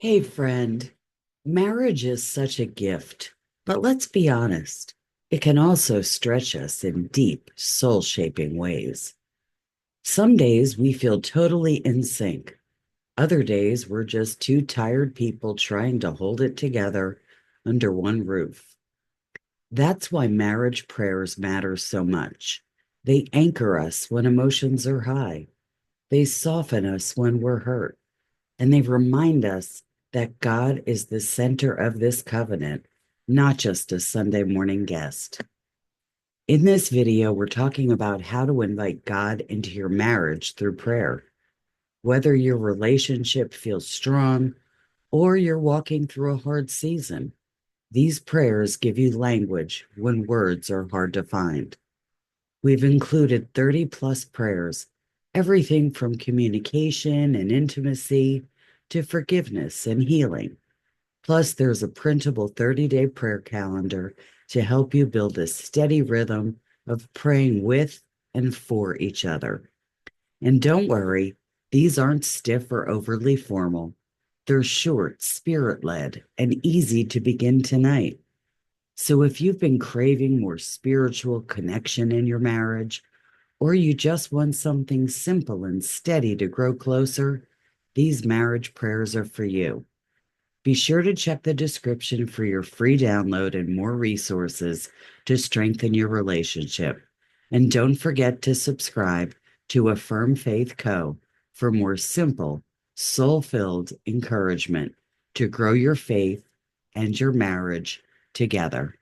Hey, friend, marriage is such a gift, but let's be honest, it can also stretch us in deep, soul shaping ways. Some days we feel totally in sync. Other days we're just two tired people trying to hold it together under one roof. That's why marriage prayers matter so much. They anchor us when emotions are high, they soften us when we're hurt, and they remind us that God is the center of this covenant, not just a Sunday morning guest. In this video, we're talking about how to invite God into your marriage through prayer. Whether your relationship feels strong or you're walking through a hard season, these prayers give you language when words are hard to find. We've included 30 plus prayers, everything from communication and intimacy to forgiveness and healing. Plus, there's a printable 30-day prayer calendar to help you build a steady rhythm of praying with and for each other. And don't worry, these aren't stiff or overly formal. They're short, spirit led, and easy to begin tonight. So if you've been craving more spiritual connection in your marriage, or you just want something simple and steady to grow closer, these marriage prayers are for you. Be sure to check the description for your free download and more resources to strengthen your relationship. And don't forget to subscribe to Affirm Faith Co. for more simple, soul filled encouragement to grow your faith and your marriage together.